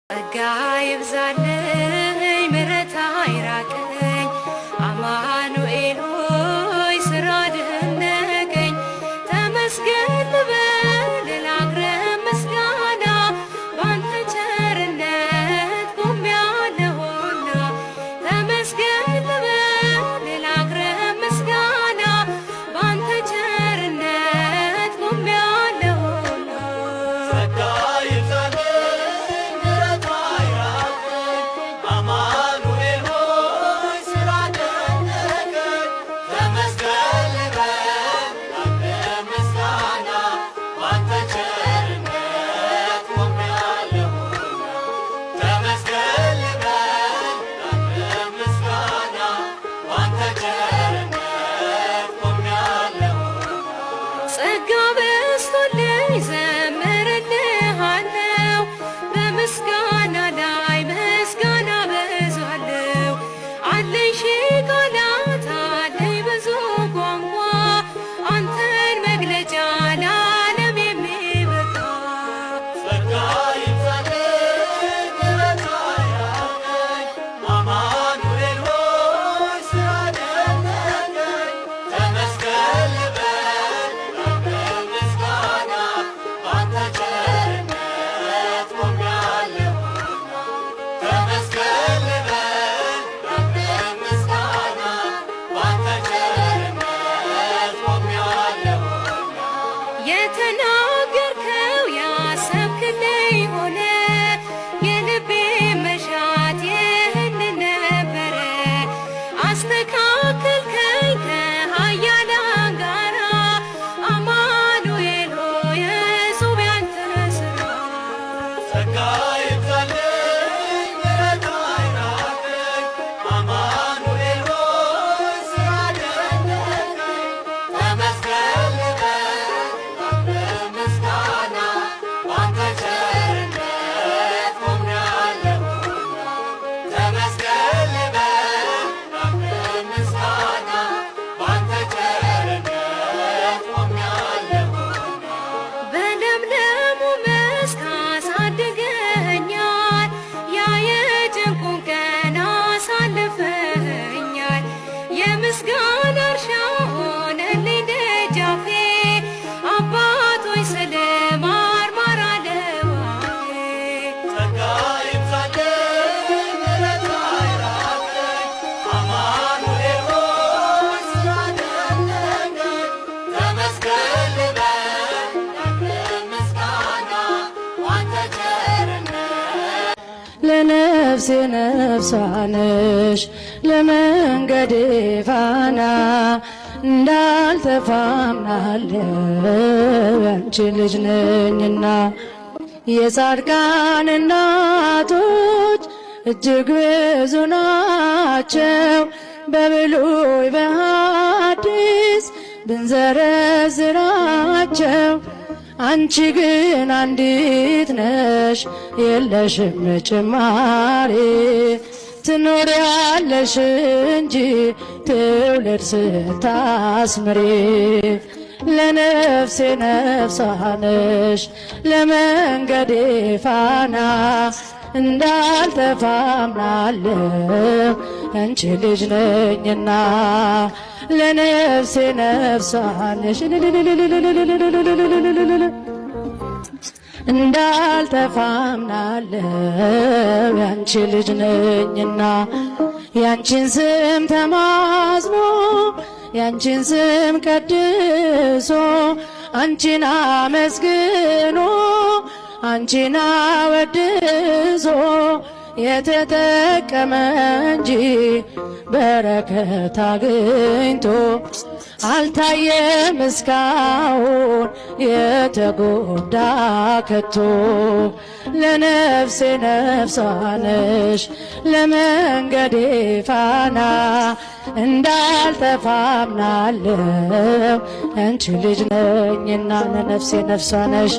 ጸጋ ይብዛልኝ ምሕረት አይራቀኝ አማኑኤል ሆይ ስራ ደነቀኝ። ተመስገን ልበል ላቅርብ ምስጋና ባንተ ቸርነት ቆሜያለሁና። ተመስገን ልበል ላቅርብ ምስጋና ባንተ ቸርነት ቆሜያለሁና። ጸጋ ይብዛልኝ ምሕረት አይራቀኝ አማኑኤል ሆይ ስራ ደነቀኝ። ተመስገን ልበል ላቅርብ ምስጋና ባንተ ቸርነት ቆሜያለሁና። ተመስገን ልበል ላቅርብ ምስጋና ባንተ ቸርነት ቆሜያለሁና። ጸጋ በዝቶልኝ ዘምርልሃለሁ በምስጋና ላይ ምስጋና በዛለሁ። አለኝ ሺህ ቃላት አለኝ ብዙ ቋንቋ አንተን መግለጫ ለዓለም የሚበቃ። ጸጋ ይብዛልኝ ምሕረት አይራቀኝ አማኑኤል ሆይ ስራ ደነቀኝ። ተመስገን ልበል ላቅርብ ምስጋና ባንተ ቸርነት ቆሜያለሁና። ተመስገን ልበል ላቅርብ ምስጋና ባንተ ቸርነት ቆሜያለሁና። የተናገርከው ያሰብክልኝ ሆነ የልቤ መሻት ይህንን ነበረ። አስተካከልከኝ ከኃያላን ጋራ አማኑኤል ሆይ እጹብ ያንተ ሥራ። ጸጋ ይብዛልኝ ምሕረት አይራቀኝ አማኑኤል ሆይ ስራ ደነቀኝ። ተመስገን ልበል ላቅርብ ምስጋና ባንተ ቸርነት ቆሜያለሁና። ተመስገን ልበል ላቅርብ ምስጋና ባንተ ቸርነት ቆሜያለሁና። በለምለሙ መስክ አሳድገኸኛል፣ ያ የጭንቁን ቀን አሳልፈኸኛል። የምስጋና እርሻ ሆነልኝ ደጃፌ አባት ሆይ ስለማር ማር አለው አፌ። ጸጋ ይብዛልኝ ምሕረት አይራቀኝ አማኑኤል ሆይ ስራ ደነቀኝ። ተመስገን ልበል ላቅርብ ምስጋና ባንተ ቸርነት ለነፍሴ ነፍሷ ነሽ ለመንገዴ ፋና እንዳልተፋምናለሁ ያንቺ ልጅ ነኝና። የጻድቃን እናቶች እጅግ ብዙ ናቸው በብሉይ በሐዲስ ብንዘረዝራቸው። አንቺ ግን አንዲት ነሽ የለሽም ጭማሪ ትኖሪያለሽ እንጂ ትውልድ ስታስምሪ። ለነፍሴ ነፍሷ ነሽ ለመንገዴ ፋና እንዳልተፋምናለሁ አንቺ ልጅ ነኝና። ለነፍሴ ነፍሷ ነሽ እንዳልተፋምናለሁ ያንቺ ልጅ ነኝና። ያንቺን ስም ተማጽኖ ያንቺን ስም ቀድሶ አንቺን አመስግኖ አንቺን አወድሶ የተጠቀመ እንጂ በረከት አግኝቶ አልታየም እስካሁን የተጎዳ ከቶ። ለነፍሴ ነፍሷ ነሽ ለመንገዴ ፋና እንዳልተፋምናለሁ አንቺ ልጅ ነኝና። ለነፍሴ ነፍሷ ነሽ